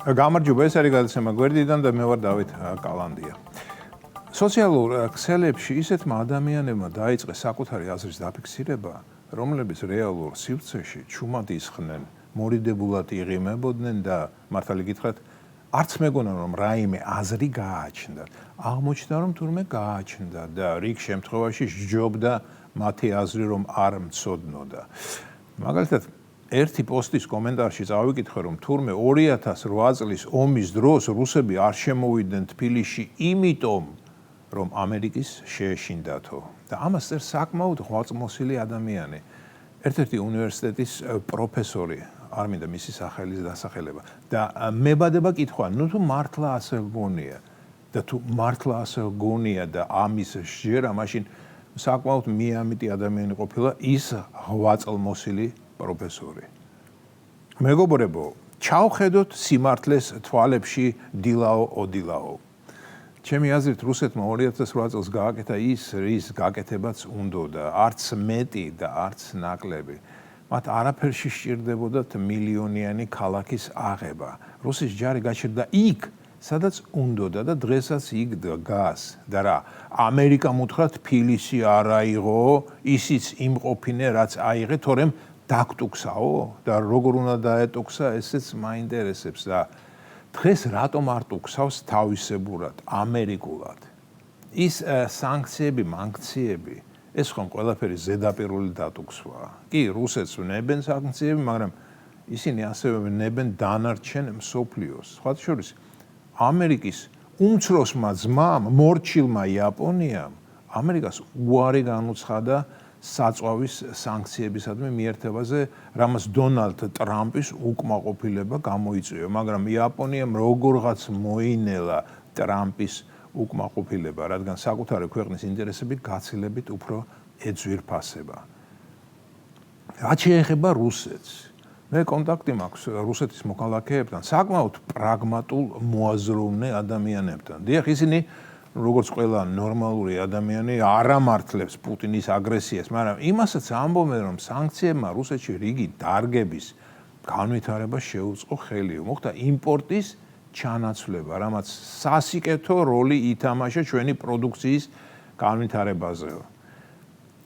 გამარჯობა, ეს არის გადაცემა გვერდიდან და მე ვარ დავით კალანდია. სოციალურ ქსელებში ისეთმა ადამიანებმა დაიწყეს საკუთარი აზრის დაფიქსირება, რომლებიც რეალურ სივრცეში ჩუმად ისხნენ, მორიდებულად იღიმებოდნენ და მართალი გითხრათ, არც მეგონა რომ რაიმე აზრი გააჩნდათ. აღმოჩნდა რომ თურმე გააჩნდა და რიგ შემთხვევაში სჯობდა მათი აზრი რომ არ მცოდნოდა. მაგალითად ერთი პოსტის კომენტარში წავიკითხე რომ თურმე 2008 წლის ომის დროს რუსები არ შემოვიდნენ თბილისში იმიტომ რომ ამერიკის შეეშინდათო და ამას წერს საკმაოდ ღვაწლმოსილი ადამიანი ერთ-ერთი უნივერსიტეტის პროფესორი არ მინდა მისი სახელის დასახელება და მებადება კითხვა ნუ თუ მართლა ასე გონია და თუ მართლა ასე გონია და ამის შეერა მაშინ საკმაოდ მიამიტი ადამიანი ყოფილა ის ღვაწლმოსილი პროფესორი. მეგობრებო, ჩავხედოთ სიმართლეს თვალებში დილაო ოდილაო. ჩემი აზრით რუსეთმა 2008 წელს გააკეთა ის, რის გაკეთებაც უნდოდა, არც მეტი და არც ნაკლები. მათ არაფერში სჭირდებოდათ მილიონიანი ქალაქის აღება. რუსის ჯარი გაჩერდა იქ, სადაც უნდოდა და დღესაც იქ დგას. და რა, ამერიკამ უთხრა თბილისი არ აიღო, ისიც იმყოფინე, რაც აიღე, თორემ დაგტუქსაო და როგორ უნდა დაეტუქსა, ესეც მაინტერესებს და დღეს რატომ არ ტუქსავს თავისებურად, ამერიკულად. ის სანქციები, მანქციები, ეს ხომ ყველაფერი ზედაპირული დატუქსვაა. კი, რუსეთს ვნებენ სანქციები, მაგრამ ისინი ასევე ვნებენ დანარჩენ მსოფლიოს. სხვათა შორის, ამერიკის უმცროსმა ძმამ, მორჩილმა იაპონიამ, ამერიკას უარი განუცხადა საწვავის სანქციებისადმი მიერთებაზე, რამაც დონალდ ტრამპის უკმაყოფილება გამოიწვია, მაგრამ იაპონიამ როგორღაც მოინელა ტრამპის უკმაყოფილება, რადგან საკუთარი ქვეყნის ინტერესები გაცილებით უფრო ეძვირფასება. რაც შეეხება რუსეთს, მე კონტაქტი მაქვს რუსეთის მოქალაქეებთან, საკმაოდ პრაგმატულ მოაზროვნე ადამიანებთან. დიახ, ისინი როგორც ყველა ნორმალური ადამიანი არ ამართლებს პუტინის აგრესიას, მაგრამ იმასაც ამბობენ, რომ სანქციებმა რუსეთში რიგი დარგების განვითარება შეუწყო ხელი. მოხდა იმპორტის ჩანაცვლება, რამაც სასიკეთო როლი ითამაშა ჩვენი პროდუქციის განვითარებაზე.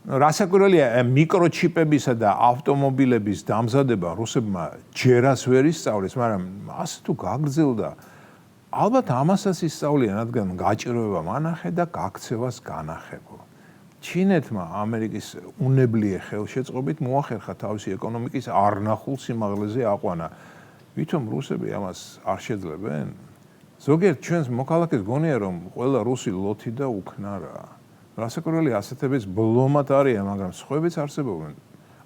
რასაკვირველია, მიკროჩიპებისა და ავტომობილების დამზადება რუსებმა ჯერას ვერ ისწავლეს, მაგრამ ასე თუ გაგრძელდა ალბათ ამასაც ისწავლიან, რადგან გაჭირვება მანახე და გაქცევას განახებო. ჩინეთმა ამერიკის უნებლიე ხელშეწყობით მოახერხა თავისი ეკონომიკის არნახულ სიმაღლეზე აყვანა. ვითომ რუსები ამას არ შეძლებენ? ზოგიერთ ჩვენს მოქალაქეს გონია, რომ ყველა რუსი ლოთი და უქნარაა. რასაკვირველია, ასეთებიც ბლომად არიან, მაგრამ სხვაებიც არსებობენ.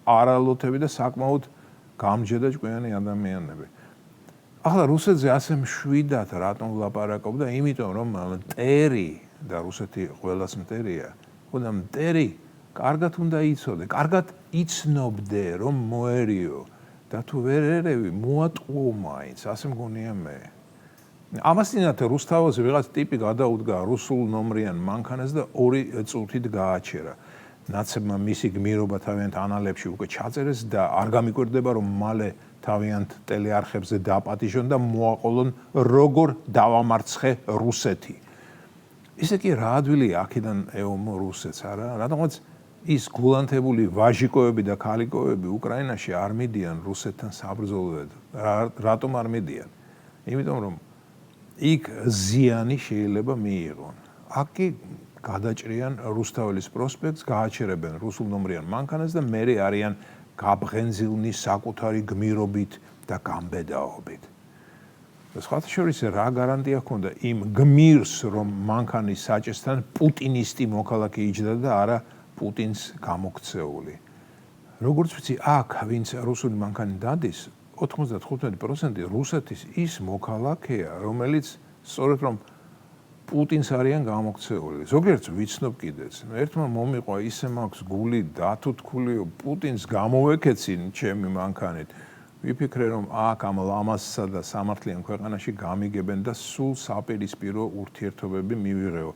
არალოთები და საკმაოდ გამჯედა ჭკვიანი ადამიანები. ახლა რუსეთზე ასე მშვიდად რატომ ვლაპარაკობდა? იმიტომ რომ მტერი და რუსეთი ყველას მტერია. ხოდა მტერი კარგად უნდა იცოდე, კარგად იცნობდე რომ მოერიო და თუ ვერ ერევი მოატყუო მაინც, ასე მგონია მე. ამასთანავე რუსთავაზე ვიღაც ტიპი გადაუდგა რუსულ ნომრიან მანქანას და 2 წუთით გააჩერა. ნაცებმა მისი გმირობა თავიანთ ანალებში უკვე ჩაწერეს და არ გამიკვირდება რომ მალე თავიანთ ტელეარხებზე დაპატიჟონ და მოაყოლონ როგორ დავამარცხე რუსეთი. ისე კი რა ადვილია აქედან ეომო რუსეთს, არა? რადგანაც ის გულანთებული ვაჟიკოები და ქალიკოები უკრაინაში არ მიდიან რუსეთთან საბრძოლოდ. რატომ არ მიდიან? იმიტომ რომ იქ ზიანი შეიძლება მიიღონ. აქ კი გადაჭრიან რუსთაველის პროსპექტს, გააჩერებენ რუსულ ნომრიან მანქანას და მერე არიან გაბღენზილნი საკუთარი გმირობით და გამბედაობით. სხვათა შორის რა გარანტია ჰქონდა იმ გმირს, რომ მანქანის საჭესთან პუტინისტი მოქალაქე იჯდა და არა პუტინს გამოქცეული. როგორც ვიცი, აქ ვინც რუსული მანქანი დადის, 95% რუსეთის ის მოქალაქეა, რომელიც სწორედ რომ პუტინს არიან გამოქცეული. ზოგიერთს ვიცნობ კიდეც. ერთმა მომიყვა ისე მაქვს გული დათუთქულიო, პუტინს გამოვეკეცინ ჩემი მანქანით. ვიფიქრე რომ აქ ამ ლამაზსა და სამართლიან ქვეყანაში გამიგებენ და სულ საპირისპირო ურთიერთობები მივიღეო.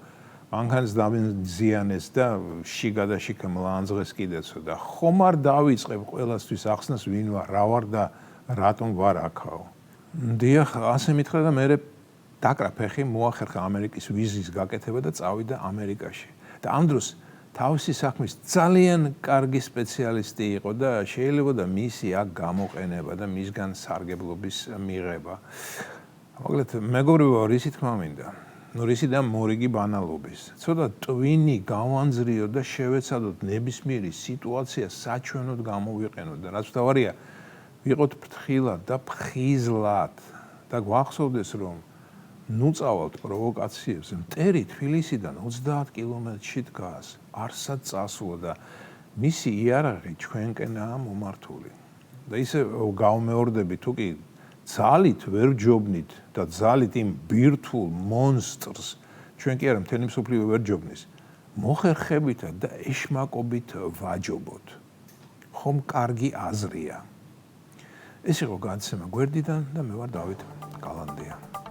მანქანს დამზიანეს და შიგადაშიგ მლანძღეს კიდეცო და ხომ არ დავიწყებ ყველასთვის ახსნას ვინ ვარ, რა ვარ და რატომ ვარ აქაო. დიახ, ასე მითხრა და მე დაკრა ფეხი, მოახერხა ამერიკის ვიზის გაკეთება და წავიდა ამერიკაში. და ამ დროს თავისი საქმის ძალიან კარგი სპეციალისტი იყო და შეიძლება და მისი აქ გამოყენება და მისგან სარგებლობის მიღება. მოკლედ, მეგობრებო, რისი თქმა მინდა? რისი და მორიგი ბანალობის. ცოტა ტვინი გავანძრიო და შევეცადოთ ნებისმიერი სიტუაცია საჩვენოდ გამოვიყენოთ და რაც თავარია, ვიყოთ ფრთხილად და ფხიზლად და გვახსოვდეს რომ ნუ წავალთ პროვოკაციებს. მტერი თბილისიდან 30 კილომეტრში დგას, არსად წასულა და მისი იარაღი ჩვენკენაა მომართული. და ისე გავმეორდები თუ კი ძალით ვერ ჯობნით და ძალით იმ ბირთვულ მონსტრს ჩვენ კი არა მთელი მსოფლიო ვერ ჯობნის. მოხერხებითა და ეშმაკობით ვაჯობოთ. ხომ კარგი აზრია. ეს იყო გადაცემა გვერდიდან და მე ვარ დავით კალანდია.